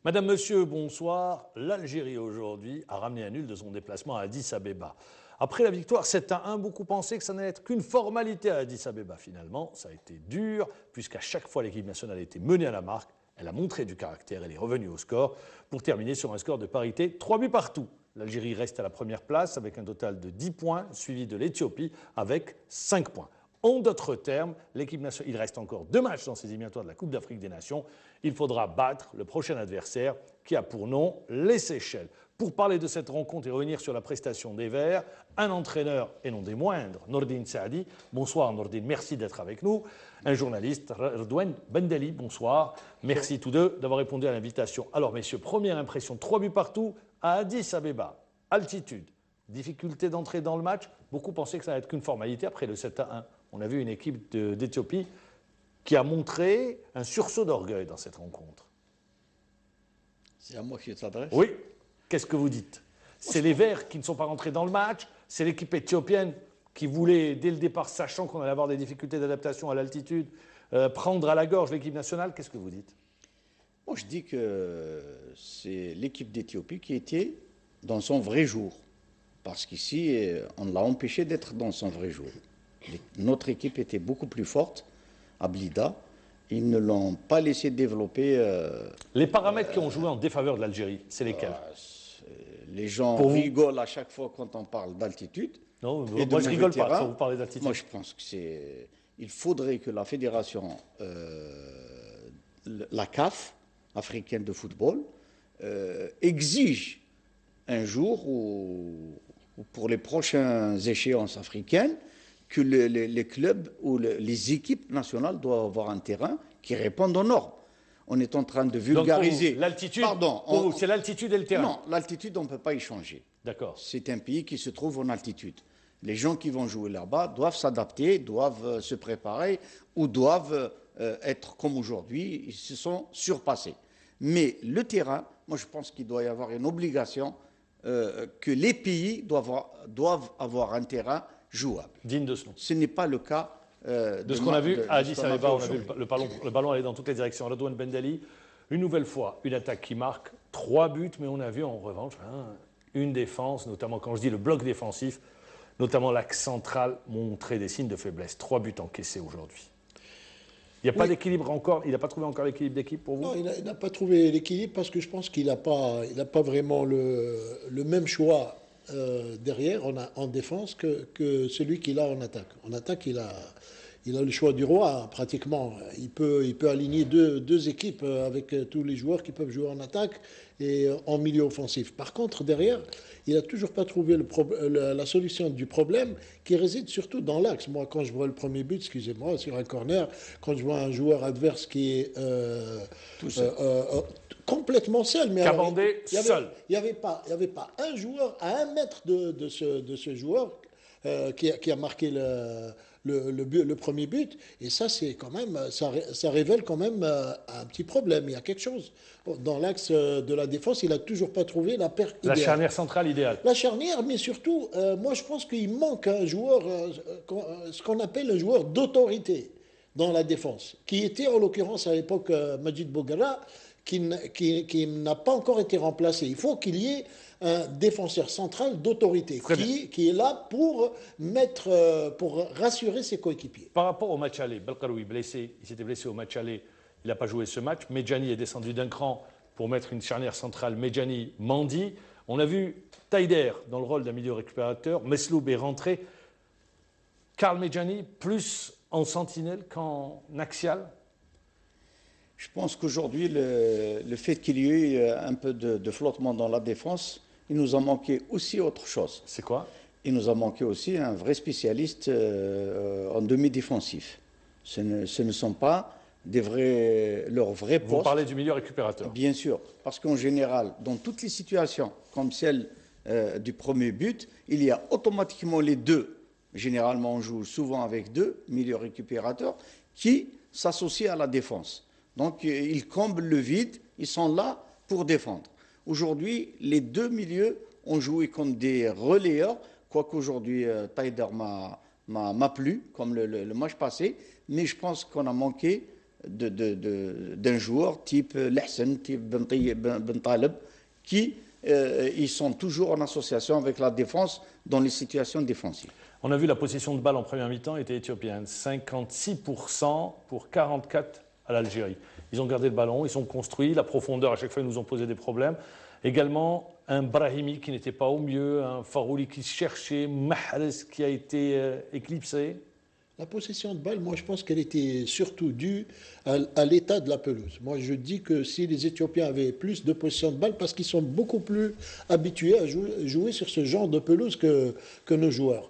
Madame, Monsieur, bonsoir. L'Algérie aujourd'hui a ramené un nul de son déplacement à Addis Abeba. Après la victoire 7-1, beaucoup pensaient que ça n'allait être qu'une formalité à Addis Abeba. Finalement, ça a été dur, puisqu'à chaque fois l'équipe nationale a été menée à la marque. Elle a montré du caractère, elle est revenue au score pour terminer sur un score de parité, 3 buts partout. L'Algérie reste à la première place avec un total de 10 points, suivi de l'Éthiopie avec 5 points. En d'autres termes, l'équipe nationale, il reste encore 2 matchs dans ces éliminatoires de la Coupe d'Afrique des Nations. Il faudra battre le prochain adversaire qui a pour nom les Seychelles. Pour parler de cette rencontre et revenir sur la prestation des Verts, un entraîneur, et non des moindres, Nordine Saadi. Bonsoir Nordine, merci d'être avec nous. Un journaliste, Redouane Bendali, bonsoir. Merci tous deux d'avoir répondu à l'invitation. Alors messieurs, première impression, 3 buts partout à Addis Abeba. Altitude, difficulté d'entrer dans le match. Beaucoup pensaient que ça allait être qu'une formalité après le 7-1. On a vu une équipe d'Éthiopie qui a montré un sursaut d'orgueil dans cette rencontre. C'est à moi qui t'adresse. Oui. Qu'est-ce que vous dites? C'est les Verts qui ne sont pas rentrés dans le match, c'est l'équipe éthiopienne qui voulait, dès le départ, sachant qu'on allait avoir des difficultés d'adaptation à l'altitude, prendre à la gorge l'équipe nationale. Qu'est-ce que vous dites? Moi, je dis que c'est l'équipe d'Éthiopie qui était dans son vrai jour. Parce qu'ici, on l'a empêché d'être dans son vrai jour. Notre équipe était beaucoup plus forte à Blida. Ils ne l'ont pas laissé développer. Les paramètres qui ont joué en défaveur de l'Algérie, c'est lesquels? Les gens rigolent à chaque fois quand on parle d'altitude. Non, moi je rigole pas quand vous parlez d'altitude. Moi je pense que c'est. Il faudrait que la fédération, la CAF, africaine de football, exige un jour ou pour les prochaines échéances africaines que les clubs ou les équipes nationales doivent avoir un terrain qui réponde aux normes. On est en train de vulgariser. L'altitude, c'est l'altitude et le terrain. Non, l'altitude, on ne peut pas y changer. D'accord. C'est un pays qui se trouve en altitude. Les gens qui vont jouer là-bas doivent s'adapter, doivent se préparer ou doivent être comme aujourd'hui. Ils se sont surpassés. Mais le terrain, moi je pense qu'il doit y avoir une obligation que les pays doivent avoir un terrain jouable. Digne de ce nom. Ce n'est pas le cas de ce qu'on a vu à Addis Abeba. On a vu le ballon aller dans toutes les directions. Redouane Bendali, une nouvelle fois, une attaque qui marque 3 buts, mais on a vu en revanche une défense, notamment quand je dis le bloc défensif, notamment l'axe central, montrer des signes de faiblesse. 3 buts encaissés aujourd'hui. Il n'y a pas d'équilibre encore, il n'a pas trouvé encore l'équilibre d'équipe pour vous? Non, il n'a pas trouvé l'équilibre parce que je pense qu'il n'a pas vraiment le même choix derrière en défense que celui qu'il a en attaque. En attaque, il a le choix du roi pratiquement. Il peut aligner deux équipes avec tous les joueurs qui peuvent jouer en attaque et en milieu offensif. Par contre, derrière, il n'a toujours pas trouvé la solution du problème qui réside surtout dans l'axe. Moi, quand je vois le premier but, excusez-moi, sur un corner, quand je vois un joueur adverse qui est complètement seul. Mais Cabandé seul. Il n'y avait pas un joueur à 1 mètre de ce joueur qui a marqué le premier but. Et ça, c'est quand même, ça révèle quand même un petit problème. Il y a quelque chose. Dans l'axe de la défense, il n'a toujours pas trouvé la paire idéale. La charnière centrale idéale. La charnière, mais surtout, moi je pense qu'il manque un joueur, ce qu'on appelle un joueur d'autorité dans la défense, qui était en l'occurrence à l'époque Majid Bouguera, qui n'a pas encore été remplacé. Il faut qu'il y ait un défenseur central d'autorité qui est là pour rassurer ses coéquipiers. Par rapport au match aller, Belkaroui blessé, il s'était blessé au match aller, il n'a pas joué ce match. Medjani est descendu d'un cran pour mettre une charnière centrale. Medjani, Mandi. On a vu Taider dans le rôle d'un milieu récupérateur. Mesloub est rentré. Karl Medjani plus en sentinelle qu'en axial. Je pense qu'aujourd'hui, le fait qu'il y ait eu un peu de flottement dans la défense, il nous a manqué aussi autre chose. C'est quoi? Il nous a manqué aussi un vrai spécialiste en demi-défensif. Ce ne sont pas leurs vrais postes. Vous parlez du milieu récupérateur. Bien sûr, parce qu'en général, dans toutes les situations, comme celle du premier but, il y a automatiquement les deux. Généralement, on joue souvent avec 2 milieux récupérateurs qui s'associent à la défense. Donc, ils comblent le vide, ils sont là pour défendre. Aujourd'hui, les 2 milieux ont joué comme des relayeurs, quoique aujourd'hui, Taider m'a plu, comme le match passé, mais je pense qu'on a manqué d'un joueur type Lahsen, type Ben Taleb, qui ils sont toujours en association avec la défense dans les situations défensives. On a vu la possession de balle en première mi-temps était éthiopienne, 56% pour 44% à l'Algérie. Ils ont gardé le ballon, ils sont construits, la profondeur à chaque fois ils nous ont posé des problèmes. Également un Brahimi qui n'était pas au mieux, un Farouli qui se cherchait, Mahrez qui a été éclipsé. La possession de balle, moi je pense qu'elle était surtout due à l'état de la pelouse. Moi je dis que si les Éthiopiens avaient plus de possession de balle, parce qu'ils sont beaucoup plus habitués à jouer sur ce genre de pelouse que nos joueurs.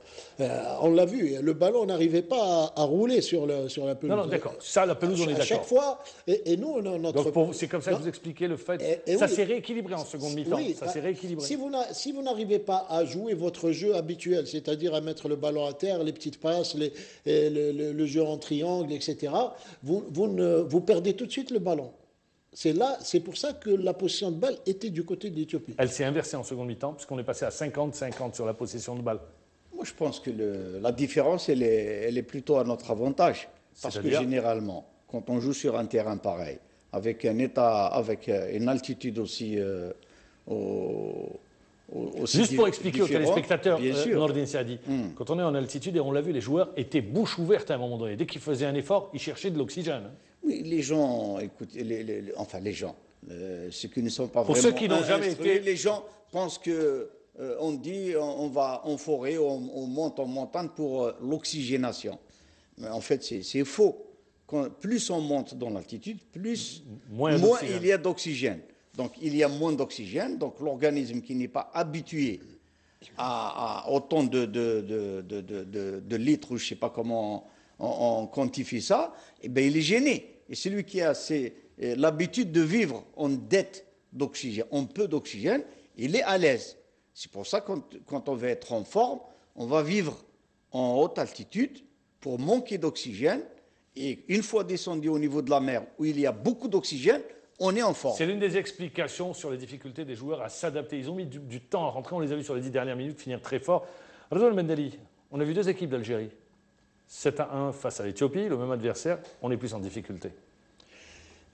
On l'a vu, le ballon n'arrivait pas à rouler sur la pelouse. Non, d'accord. Ça, la pelouse, on est d'accord. À chaque fois, et nous, notre... Donc c'est comme ça que vous expliquez le fait... ça s'est rééquilibré en seconde mi-temps. Oui, ça s'est rééquilibré. Si vous n'arrivez pas à jouer votre jeu habituel, c'est-à-dire à mettre le ballon à terre, les petites passes, le jeu en triangle, etc., vous perdez tout de suite le ballon. C'est pour ça que la possession de balle était du côté de l'Éthiopie. Elle s'est inversée en seconde mi-temps, puisqu'on est passé à 50-50 sur la possession de balle. Moi, je pense que la différence, elle est plutôt à notre avantage. Parce que généralement, quand on joue sur un terrain pareil, avec un état, avec une altitude aussi... Juste pour expliquer aux téléspectateurs, Nordin Saadi, quand on est en altitude, et on l'a vu, les joueurs étaient bouche ouverte à un moment donné. Dès qu'ils faisaient un effort, ils cherchaient de l'oxygène. Oui, les gens, écoutez, les gens, ceux qui ne sont pas pour vraiment... Pour ceux qui n'ont jamais été... Les gens pensent que... on dit on va en forêt, on monte en montagne pour l'oxygénation. Mais en fait, c'est faux. Plus on monte dans l'altitude, moins il y a d'oxygène. Donc, il y a moins d'oxygène. Donc, l'organisme qui n'est pas habitué à autant de litres, ou je ne sais pas comment on quantifie ça, eh bien, il est gêné. Et celui qui a l'habitude de vivre en dette d'oxygène, en peu d'oxygène, il est à l'aise. C'est pour ça que quand on veut être en forme, on va vivre en haute altitude pour manquer d'oxygène. Et une fois descendu au niveau de la mer, où il y a beaucoup d'oxygène, on est en forme. C'est l'une des explications sur les difficultés des joueurs à s'adapter. Ils ont mis du temps à rentrer. On les a vus sur les 10 dernières minutes finir très fort. Redouane Mendeli, on a vu deux équipes d'Algérie. 7-1 face à l'Éthiopie, le même adversaire. On est plus en difficulté.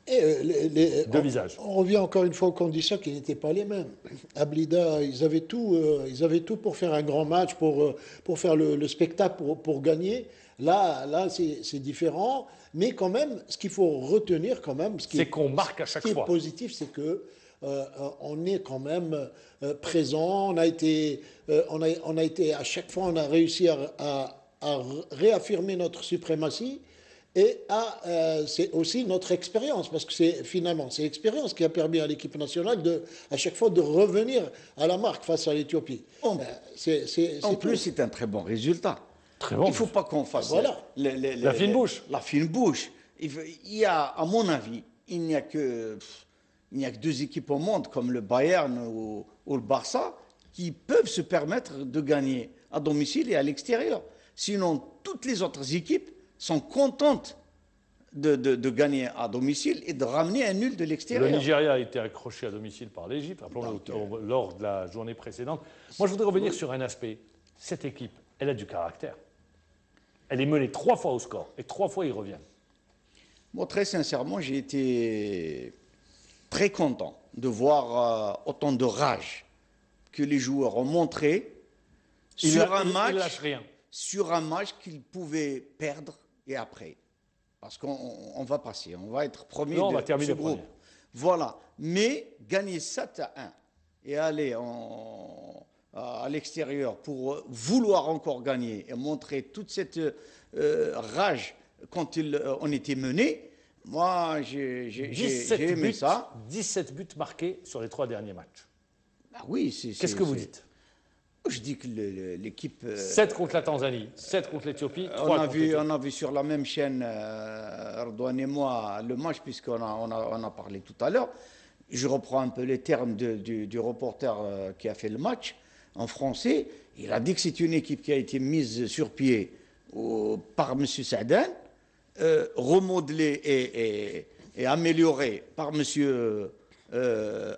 Deux visages. On revient encore une fois aux conditions qui n'étaient pas les mêmes. À Blida, ils avaient tout pour faire un grand match, pour faire le spectacle, pour gagner. Là c'est différent. Mais quand même, ce qu'il faut retenir quand même, c'est qu'on marque à chaque fois. Ce qui est positif, c'est que on est quand même présent. On a été à chaque fois, on a réussi à réaffirmer notre suprématie. Et c'est aussi notre expérience, parce que c'est l'expérience qui a permis à l'équipe nationale à chaque fois de revenir à la marque face à l'Éthiopie. En plus, c'est un très bon résultat. Très bon. Il ne faut pas qu'on fasse la fine bouche. La fine bouche. Il y a, à mon avis, il n'y a que deux équipes au monde, comme le Bayern ou le Barça, qui peuvent se permettre de gagner à domicile et à l'extérieur. Sinon, toutes les autres équipes sont contentes de gagner à domicile et de ramener un nul de l'extérieur. Le Nigeria a été accroché à domicile par l'Égypte, lors de la journée précédente. Moi, je voudrais revenir sur un aspect. Cette équipe, elle a du caractère. Elle est menée 3 fois au score et 3 fois ils reviennent. Moi, très sincèrement, j'ai été très content de voir autant de rage que les joueurs ont montré sur un match qu'ils pouvaient perdre et après. Parce qu'on va passer, on va être premier on va terminer ce groupe. Premier. Voilà. Mais gagner 7-1 et aller à l'extérieur pour vouloir encore gagner et montrer toute cette rage quand on était mené, moi j'ai aimé ça. 17 buts marqués sur les 3 derniers matchs. Ah oui, Qu'est-ce que vous dites ? Je dis que l'équipe... 7 contre la Tanzanie, 7 contre l'Éthiopie, 3 on contre l'Éthiopie. On a vu sur la même chaîne, Redouane et moi, le match, puisqu'on a parlé tout à l'heure. Je reprends un peu les termes du reporter qui a fait le match en français. Il a dit que c'est une équipe qui a été mise sur pied par M. Saadane, remodelée et améliorée par M.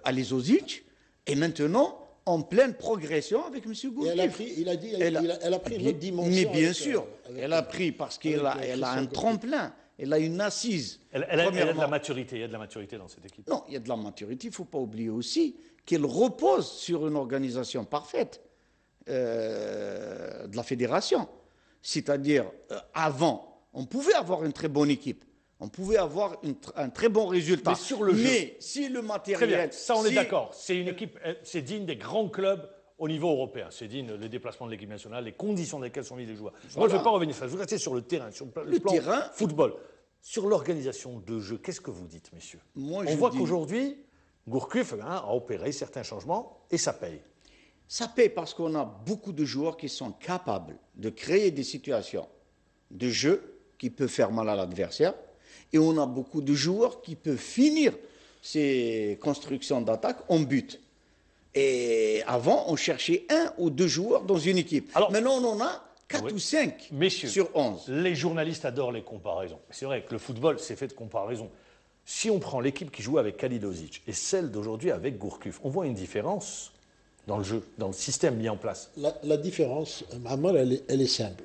Alizozic, et maintenant en pleine progression avec M. Gourcuff. Elle a pris une autre dimension. Mais bien sûr, elle a pris parce qu'elle a un tremplin. Elle a une assise. Elle a de la Premièrement. maturité, il y a de la maturité dans cette équipe. Non, il y a de la maturité. Il ne faut pas oublier aussi qu'elle repose sur une organisation parfaite de la fédération. C'est-à-dire, avant, on pouvait avoir une très bonne équipe. On pouvait avoir un très bon résultat. Mais sur le jeu. Mais si le matériel... Très bien, ça on est si- d'accord. C'est une équipe, c'est digne des grands clubs au niveau européen. C'est digne les déplacements de l'équipe nationale, les conditions dans lesquelles sont mis les joueurs. Moi, je ne vais pas revenir sur ça. Je veux rester sur le terrain, sur le plan terrain. football. Sur l'organisation de jeu, qu'est-ce que vous dites, messieurs? Moi, On je voit dis- qu'aujourd'hui, Gourcuff a opéré certains changements et ça paye. Ça paie parce qu'on a beaucoup de joueurs qui sont capables de créer des situations de jeu qui peuvent faire mal à l'adversaire. Et on a beaucoup de joueurs qui peuvent finir ces constructions d'attaque en but. Et avant, on cherchait 1 ou 2 joueurs dans une équipe. Alors- Maintenant, on en a 4 Oui. ou 5 Messieurs, sur 11. les journalistes adorent les comparaisons. C'est vrai que le football, c'est fait de comparaisons. Si on prend l'équipe qui joue avec Khalilosic et celle d'aujourd'hui avec Gourcuff, on voit une différence dans le jeu, dans le système mis en place. La différence, Amar, elle est simple.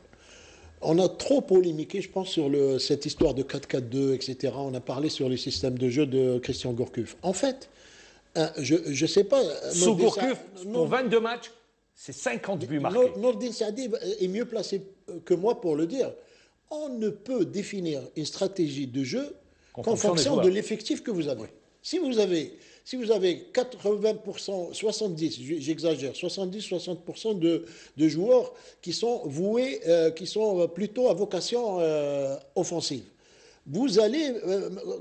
On a trop polémiqué, je pense, sur cette histoire de 4-4-2, etc. On a parlé sur les systèmes de jeu de Christian Gourcuff. En fait, je ne sais pas... Sous Nordin Gourcuff, Sa- pour 22 matchs, c'est 50 buts marqués. Nordin Saadi est mieux placé que moi pour le dire. On ne peut définir une stratégie de jeu qu'en fonction des fonction joueurs. de l'effectif que vous avez. Si vous avez 80%, 70, j'exagère, 70-60% de joueurs qui sont voués, qui sont plutôt à vocation offensive, vous allez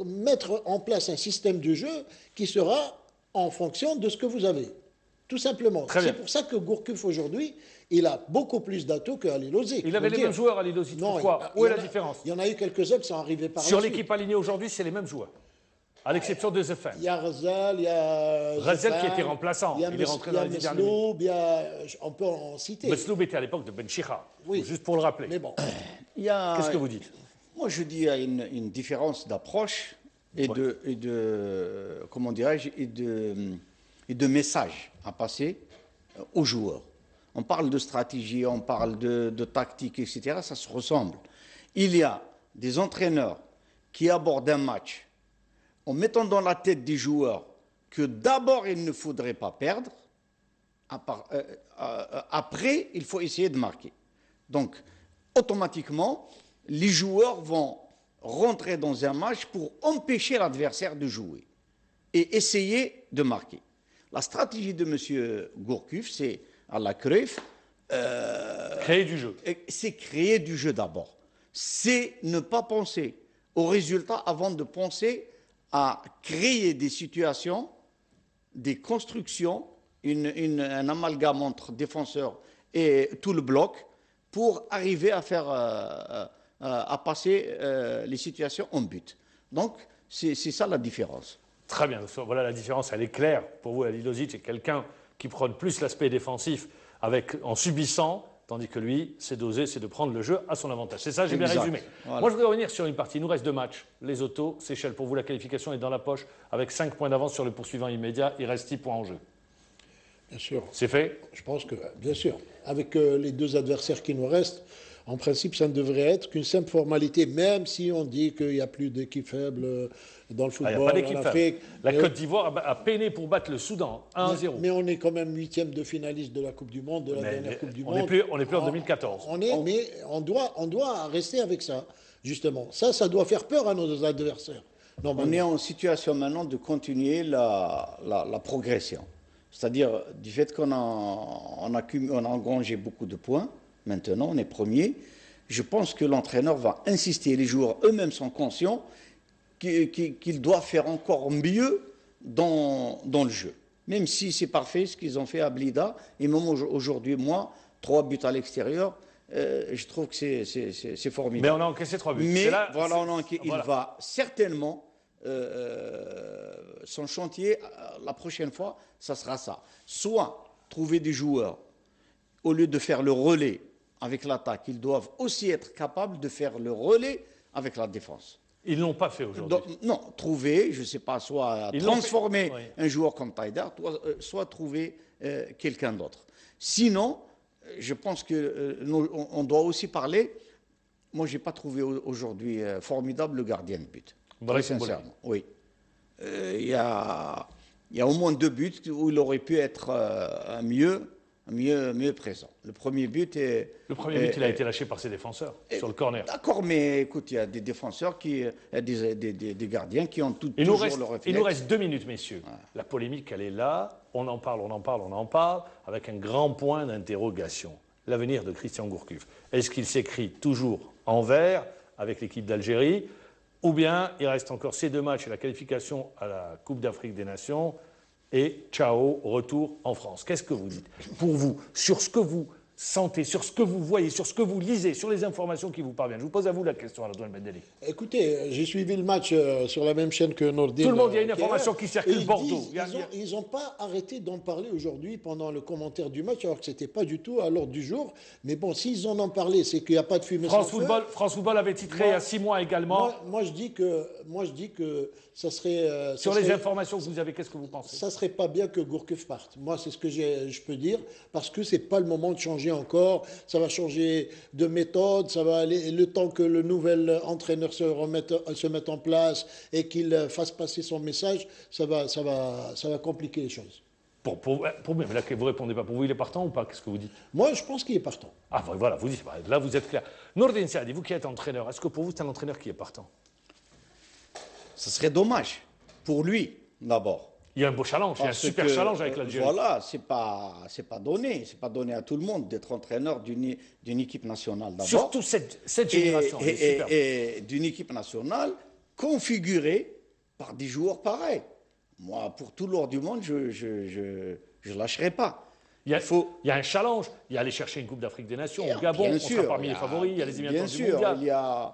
mettre en place un système de jeu qui sera en fonction de ce que vous avez. Tout simplement. Très bien. C'est pour ça que Gourcuff aujourd'hui, il a beaucoup plus d'atouts que Halilovic. Il avait les mêmes joueurs à Lilosic. Pourquoi? Où est la différence? Il y en a eu quelques-uns qui sont arrivés par Sur la suite. l'équipe alignée aujourd'hui, c'est les mêmes joueurs. À l'exception de Zefan. Il y a Razal, il y a... Razal qui Zefan, était remplaçant. Il y a Il est rentré dans les 10 dernières Mesloub, il y a... On peut en citer. Besloub était à l'époque de Ben Chikha. Oui. Juste pour le rappeler. Mais bon, Il y a- Qu'est-ce que vous dites? Moi, je dis qu'il y a une différence d'approche et, comment dirais-je, et de message à passer aux joueurs. On parle de stratégie, on parle de tactique, etc. Ça se ressemble. Il y a des entraîneurs qui abordent un match en mettant dans la tête des joueurs que d'abord il ne faudrait pas perdre, après il faut essayer de marquer. Donc, automatiquement, les joueurs vont rentrer dans un match pour empêcher l'adversaire de jouer et essayer de marquer. La stratégie de M. Gourcuff, c'est à la Cruyff, Créer du jeu. c'est créer du jeu d'abord. C'est ne pas penser au résultat avant de penser à créer des situations, des constructions, un amalgame entre défenseurs et tout le bloc pour arriver à faire, à passer les situations en but. Donc, c'est ça la différence. Très bien. Voilà la différence. Elle est claire. Pour vous, Halilovic est quelqu'un qui prône plus l'aspect défensif en subissant, tandis que lui, c'est d'oser, c'est de prendre le jeu à son avantage. C'est ça, j'ai bien Exact. résumé. Voilà. Moi, je voudrais revenir sur une partie. Il nous reste 2 matchs. Les autos, Seychelles. Pour vous, la qualification est dans la poche avec 5 points d'avance sur le poursuivant immédiat. Il reste 6 points en jeu. bien sûr. C'est fait? Je pense que, bien sûr, avec les 2 adversaires qui nous restent, en principe, ça ne devrait être qu'une simple formalité, même si on dit qu'il n'y a plus d'équipe faible dans le Il n'y football a pas d'équipe en faible. Afrique. La Mais- Côte d'Ivoire a peiné pour battre le Soudan 1-0. Mais on est quand même 8e de finaliste de la Coupe du Monde, de la Mais dernière Coupe du on Monde. n'est plus en 2014. Mais on doit rester avec ça, justement. Ça doit faire peur à nos adversaires. On Normalement. est en situation maintenant de continuer la progression. C'est-à-dire, du fait qu'on a engrangé beaucoup de points, maintenant on est premier, je pense que l'entraîneur va insister, les joueurs eux-mêmes sont conscients qu'ils doivent faire encore mieux dans le jeu. Même si c'est parfait ce qu'ils ont fait à Blida, et même aujourd'hui, moi, 3 buts à l'extérieur, je trouve que c'est formidable. Mais on a encaissé 3 buts. Mais C'est là- voilà, c'est- il voilà. va certainement, son chantier, la prochaine fois, ça sera ça. Soit trouver des joueurs, au lieu de faire le relais avec l'attaque, ils doivent aussi être capables de faire le relais avec la défense. Ils ne l'ont pas fait aujourd'hui. Donc, non, trouver, je ne sais pas, soit Ils l'ont transformer fait, oui. un joueur comme Taider, soit trouver quelqu'un d'autre. Sinon, je pense que on doit aussi parler. moi, je n'ai pas trouvé aujourd'hui formidable le gardien de but. Très sincèrement, oui. Il y a au moins 2 buts où il aurait pu être mieux présent. Le premier but il a été lâché par ses défenseurs sur le corner. D'accord, mais écoute, il y a des défenseurs, des gardiens qui ont toujours le réflexe. Il nous reste 2 minutes, messieurs. Ouais. La polémique, elle est là. On en parle, avec un grand point d'interrogation. L'avenir de Christian Gourcuff. Est-ce qu'il s'écrit toujours en vert avec l'équipe d'Algérie, ou bien il reste encore ces 2 matchs et la qualification à la Coupe d'Afrique des Nations, et ciao, retour en France. Qu'est-ce que vous dites? Pour vous, sur ce que vous sentez, sur ce que vous voyez, sur ce que vous lisez, sur les informations qui vous parviennent. Je vous pose à vous la question, Redouane Bendali. Écoutez, j'ai suivi le match sur la même chaîne que Nordine. Tout le monde, il y a une information qui circule, Bordeaux. Ils n'ont pas arrêté d'en parler aujourd'hui pendant le commentaire du match, alors que ce n'était pas du tout à l'ordre du jour. Mais bon, s'ils en ont parlé, c'est qu'il n'y a pas de fumée sans feu. France Football avait titré il y a 6 mois également. Moi, je dis que ça serait... Sur les informations que vous avez, qu'est-ce que vous pensez? Ça ne serait pas bien que Gourcuff parte. Moi, c'est ce que je peux dire, parce que ce n'est pas le moment de changer encore. Ça va changer de méthode, ça va aller le temps que le nouvel entraîneur se mette en place et qu'il fasse passer son message, ça va compliquer les choses. Pour mais là, vous ne répondez pas. Pour vous, il est partant ou pas? Qu'est-ce que vous dites? Moi, je pense qu'il est partant. Ah, voilà, vous dites, là, vous êtes clair. Nordine Saadi, vous qui êtes entraîneur, est-ce que pour vous, c'est un entraîneur qui est partant? Ce serait dommage pour lui, d'abord. Il y a un beau challenge, il y a un super challenge avec l'Algérie. Voilà, c'est pas donné à tout le monde d'être entraîneur d'une équipe nationale d'abord. Surtout cette génération. Et d'une équipe nationale configurée par des joueurs pareils. Moi, pour tout l'or du monde, je lâcherai pas. Il y a un challenge. Il y a aller chercher une Coupe d'Afrique des Nations au Gabon, on sera parmi les favoris. Il y a les éliminatoires du mondial. Bien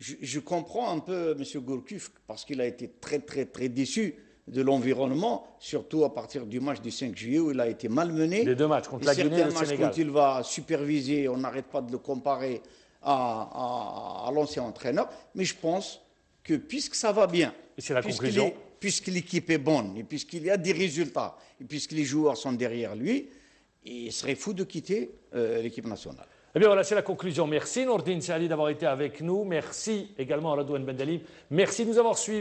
sûr, je comprends un peu M. Gourcuff parce qu'il a été très, très, très déçu de l'environnement, surtout à partir du match du 5 juillet où il a été malmené. Les 2 matchs contre la Guinée et le Sénégal. Quand il va superviser, on n'arrête pas de le comparer à l'ancien entraîneur. Mais je pense que puisque ça va bien, et c'est la conclusion, puisque l'équipe est bonne, et puisqu'il y a des résultats, et puisque les joueurs sont derrière lui, il serait fou de quitter l'équipe nationale. Eh bien voilà, c'est la conclusion. Merci Nordine Saadi d'avoir été avec nous. Merci également à Redouane Bendali. Merci de nous avoir suivis.